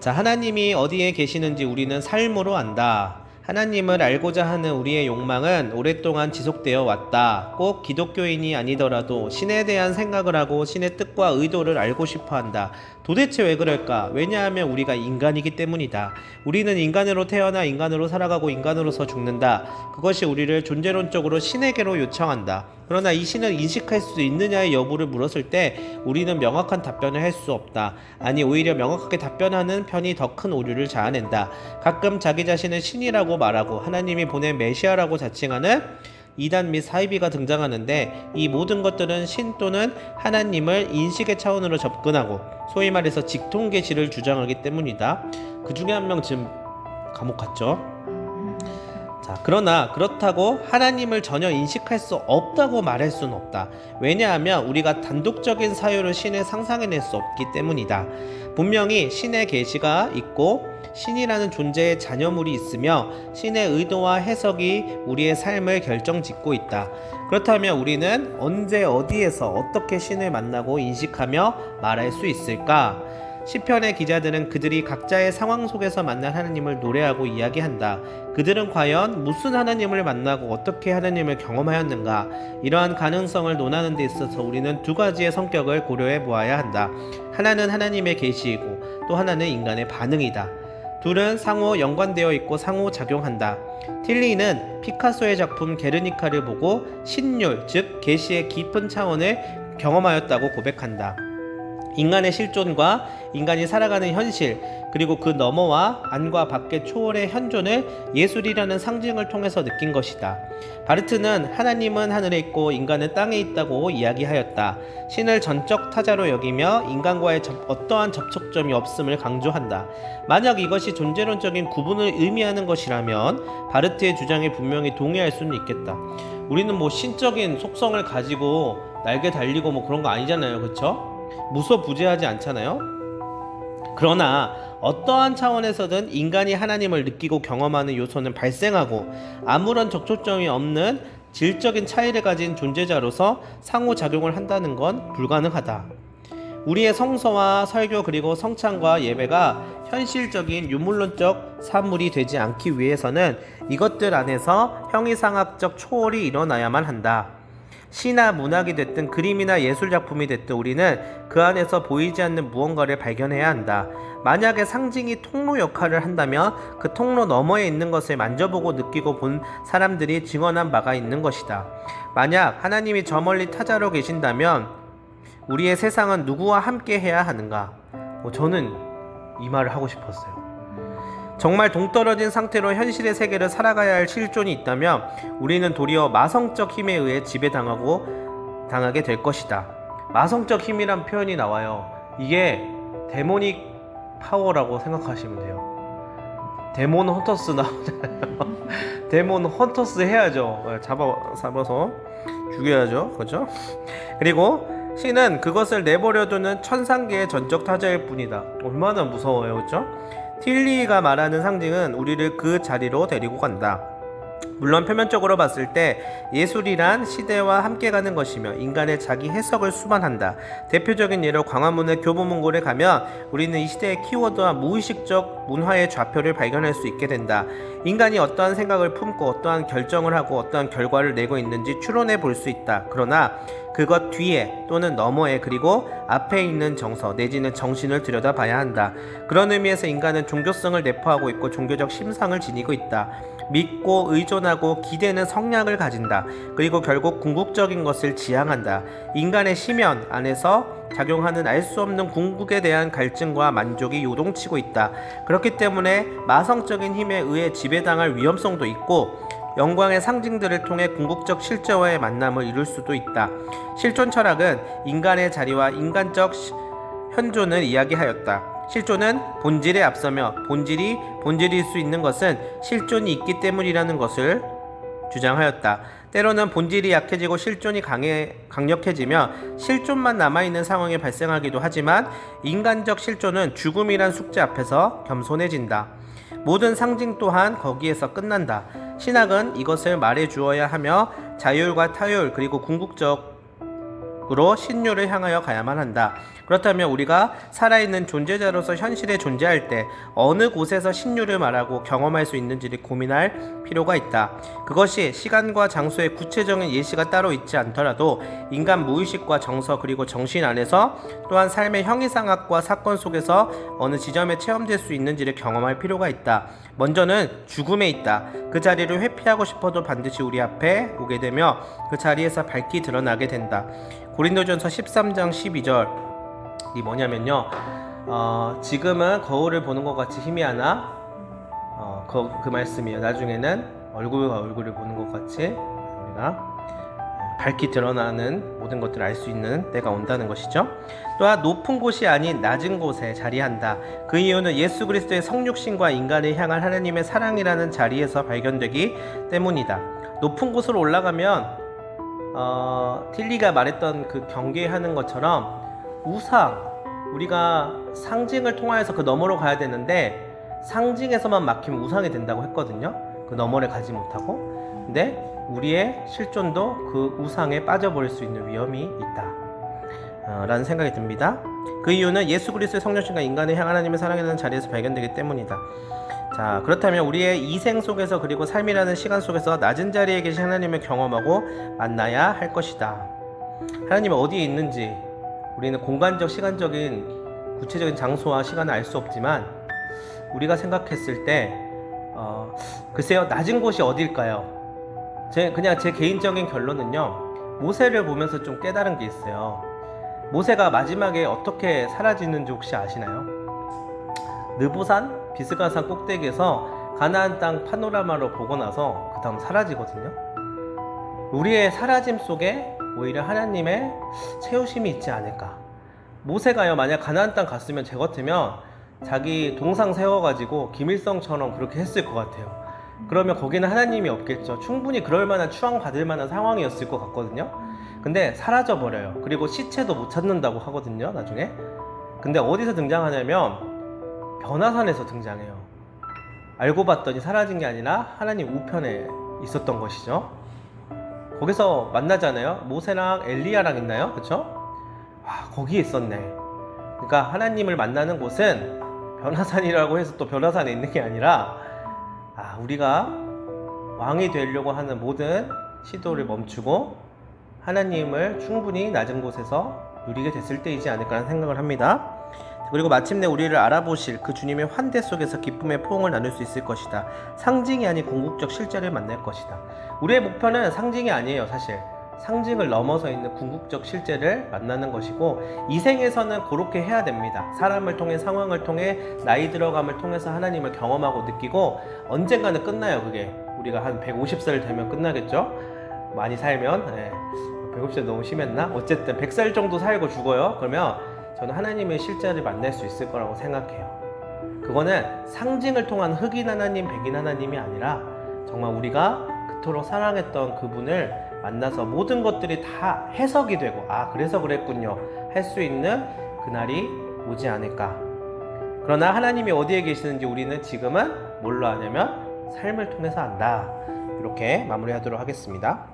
자, 하나님이 어디에 계시는지 우리는 삶으로 안다. 하나님을 알고자 하는 우리의 욕망은 오랫동안 지속되어 왔다. 꼭 기독교인이 아니더라도 신에 대한 생각을 하고 신의 뜻과 의도를 알고 싶어 한다. 도대체 왜 그럴까? 왜냐하면 우리가 인간이기 때문이다. 우리는 인간으로 태어나 인간으로 살아가고 인간으로서 죽는다. 그것이 우리를 존재론적으로 신에게로 요청한다. 그러나 이 신을 인식할 수 있느냐의 여부를 물었을 때 우리는 명확한 답변을 할 수 없다. 아니, 오히려 명확하게 답변하는 편이 더 큰 오류를 자아낸다. 가끔 자기 자신을 신이라고 말하고 하나님이 보낸 메시아라고 자칭하는 이단 및 사이비가 등장하는데, 이 모든 것들은 신 또는 하나님을 인식의 차원으로 접근하고 소위 말해서 직통계시를 주장하기 때문이다. 그 중에 한 명 지금 감옥 갔죠. 자, 그러나 그렇다고 하나님을 전혀 인식할 수 없다고 말할 수는 없다. 왜냐하면 우리가 단독적인 사유로 신을 상상해낼 수 없기 때문이다. 분명히 신의 계시가 있고 신이라는 존재의 자녀물이 있으며 신의 의도와 해석이 우리의 삶을 결정짓고 있다. 그렇다면 우리는 언제 어디에서 어떻게 신을 만나고 인식하며 말할 수 있을까? 시편의 기자들은 그들이 각자의 상황 속에서 만난 하나님을 노래하고 이야기한다. 그들은 과연 무슨 하나님을 만나고 어떻게 하나님을 경험하였는가? 이러한 가능성을 논하는 데 있어서 우리는 두 가지의 성격을 고려해 보아야 한다. 하나는 하나님의 계시이고 또 하나는 인간의 반응이다. 둘은 상호 연관되어 있고 상호 작용한다. 틸리는 피카소의 작품 게르니카를 보고 신율, 즉 계시의 깊은 차원을 경험하였다고 고백한다. 인간의 실존과 인간이 살아가는 현실, 그리고 그 너머와 안과 밖의 초월의 현존을 예술이라는 상징을 통해서 느낀 것이다. 바르트는 하나님은 하늘에 있고 인간은 땅에 있다고 이야기하였다. 신을 전적 타자로 여기며 인간과의 어떠한 접촉점이 없음을 강조한다. 만약 이것이 존재론적인 구분을 의미하는 것이라면 바르트의 주장에 분명히 동의할 수는 있겠다. 우리는 뭐 신적인 속성을 가지고 날개 달리고 뭐 그런 거 아니잖아요, 그렇죠? 무소부재하지 않잖아요. 그러나 어떠한 차원에서든 인간이 하나님을 느끼고 경험하는 요소는 발생하고 아무런 접촉점이 없는 질적인 차이를 가진 존재자로서 상호작용을 한다는 건 불가능하다. 우리의 성서와 설교 그리고 성찬과 예배가 현실적인 유물론적 산물이 되지 않기 위해서는 이것들 안에서 형이상학적 초월이 일어나야만 한다. 시나 문학이 됐든 그림이나 예술작품이 됐든 우리는 그 안에서 보이지 않는 무언가를 발견해야 한다. 만약에 상징이 통로 역할을 한다면 그 통로 너머에 있는 것을 만져보고 느끼고 본 사람들이 증언한 바가 있는 것이다. 만약 하나님이 저 멀리 타자로 계신다면 우리의 세상은 누구와 함께 해야 하는가? 저는 이 말을 하고 싶었어요. 정말 동떨어진 상태로 현실의 세계를 살아가야 할 실존이 있다면 우리는 도리어 마성적 힘에 의해 지배당하게 될 것이다. 마성적 힘이란 표현이 나와요. 이게 데모닉 파워라고 생각하시면 돼요. 데몬 헌터스 나오잖아요. 데몬 헌터스 해야죠. 잡아서 죽여야죠. 그렇죠? 그리고 신은 그것을 내버려두는 천상계의 전적 타자일 뿐이다. 얼마나 무서워요. 그렇죠? 틸리가 말하는 상징은 우리를 그 자리로 데리고 간다. 물론 표면적으로 봤을 때 예술이란 시대와 함께 가는 것이며 인간의 자기 해석을 수반한다. 대표적인 예로 광화문의 교보문고에 가면 우리는 이 시대의 키워드와 무의식적 문화의 좌표를 발견할 수 있게 된다. 인간이 어떠한 생각을 품고 어떠한 결정을 하고 어떠한 결과를 내고 있는지 추론해 볼 수 있다. 그러나 그것 뒤에 또는 너머에 그리고 앞에 있는 정서 내지는 정신을 들여다봐야 한다. 그런 의미에서 인간은 종교성을 내포하고 있고 종교적 심상을 지니고 있다. 믿고 의존하고 기대는 성량을 가진다. 그리고 결국 궁극적인 것을 지향한다. 인간의 심연 안에서 작용하는 알 수 없는 궁극에 대한 갈증과 만족이 요동치고 있다. 그렇기 때문에 마성적인 힘에 의해 지배당할 위험성도 있고 영광의 상징들을 통해 궁극적 실제와의 만남을 이룰 수도 있다. 실존 철학은 인간의 자리와 인간적 현존을 이야기하였다. 실존은 본질에 앞서며 본질이 본질일 수 있는 것은 실존이 있기 때문이라는 것을 주장하였다. 때로는 본질이 약해지고 실존이 강력해지며 실존만 남아있는 상황이 발생하기도 하지만 인간적 실존은 죽음이란 숙제 앞에서 겸손해진다. 모든 상징 또한 거기에서 끝난다. 신학은 이것을 말해 주어야 하며 자율과 타율 그리고 궁극적으로 신율을 향하여 가야만 한다. 그렇다면 우리가 살아있는 존재자로서 현실에 존재할 때 어느 곳에서 신유를 말하고 경험할 수 있는지를 고민할 필요가 있다. 그것이 시간과 장소의 구체적인 예시가 따로 있지 않더라도 인간 무의식과 정서 그리고 정신 안에서 또한 삶의 형이상학과 사건 속에서 어느 지점에 체험될 수 있는지를 경험할 필요가 있다. 먼저는 죽음에 있다. 그 자리를 회피하고 싶어도 반드시 우리 앞에 오게 되며 그 자리에서 밝히 드러나게 된다. 고린도전서 13장 12절 이 뭐냐면요, 지금은 거울을 보는 것 같이 희미하나 그 말씀이에요. 나중에는 얼굴과 얼굴을 보는 것 같이 우리가 밝히 드러나는 모든 것들을 알 수 있는 때가 온다는 것이죠. 또한 높은 곳이 아닌 낮은 곳에 자리한다. 그 이유는 예수 그리스도의 성육신과 인간을 향한 하나님의 사랑이라는 자리에서 발견되기 때문이다. 높은 곳으로 올라가면 틸리가 말했던 그 경계하는 것처럼 우상, 우리가 상징을 통하여서 그 너머로 가야 되는데 상징에서만 막히면 우상이 된다고 했거든요. 그 너머를 가지 못하고. 근데 우리의 실존도 그 우상에 빠져버릴 수 있는 위험이 있다 라는 생각이 듭니다. 그 이유는 예수 그리스도의 성령신과 인간을 향한 하나님의 사랑이라는 자리에서 발견되기 때문이다. 자, 그렇다면 우리의 이생 속에서 그리고 삶이라는 시간 속에서 낮은 자리에 계신 하나님을 경험하고 만나야 할 것이다. 하나님은 어디에 있는지 우리는 공간적, 시간적인, 구체적인 장소와 시간을 알 수 없지만 우리가 생각했을 때 글쎄요, 낮은 곳이 어딜까요? 그냥 제 개인적인 결론은요, 모세를 보면서 좀 깨달은 게 있어요. 모세가 마지막에 어떻게 사라지는지 혹시 아시나요? 느보산, 비스가산 꼭대기에서 가나안 땅 파노라마로 보고 나서 그 다음 사라지거든요. 우리의 사라짐 속에 오히려 하나님의 채우심이 있지 않을까. 모세가요, 만약 가나안 땅 갔으면 제 같으면 자기 동상 세워가지고 김일성처럼 그렇게 했을 것 같아요. 그러면 거기는 하나님이 없겠죠. 충분히 그럴 만한 추앙받을 만한 상황이었을 것 같거든요. 근데 사라져 버려요. 그리고 시체도 못 찾는다고 하거든요, 나중에. 근데 어디서 등장하냐면 변화산에서 등장해요. 알고 봤더니 사라진 게 아니라 하나님 우편에 있었던 것이죠. 거기서 만나잖아요. 모세랑 엘리야랑 있나요? 그쵸? 거기에 있었네. 그러니까 하나님을 만나는 곳은 변화산이라고 해서 또 변화산에 있는 게 아니라 우리가 왕이 되려고 하는 모든 시도를 멈추고 하나님을 충분히 낮은 곳에서 누리게 됐을 때이지 않을까 하는 생각을 합니다. 그리고 마침내 우리를 알아보실 그 주님의 환대 속에서 기쁨의 포옹을 나눌 수 있을 것이다. 상징이 아닌 궁극적 실제를 만날 것이다. 우리의 목표는 상징이 아니에요. 사실 상징을 넘어서 있는 궁극적 실제를 만나는 것이고, 이 생에서는 그렇게 해야 됩니다. 사람을 통해, 상황을 통해, 나이 들어감을 통해서 하나님을 경험하고 느끼고, 언젠가는 끝나요. 그게 우리가 한 150살 되면 끝나겠죠. 많이 살면. 150살 너무 심했나? 어쨌든 100살 정도 살고 죽어요. 그러면 저는 하나님의 실제를 만날 수 있을 거라고 생각해요. 그거는 상징을 통한 흑인 하나님, 백인 하나님이 아니라 정말 우리가 그토록 사랑했던 그분을 만나서 모든 것들이 다 해석이 되고, 그래서 그랬군요 할 수 있는 그날이 오지 않을까. 그러나 하나님이 어디에 계시는지 우리는 지금은 뭘로 아냐면 삶을 통해서 안다. 이렇게 마무리하도록 하겠습니다.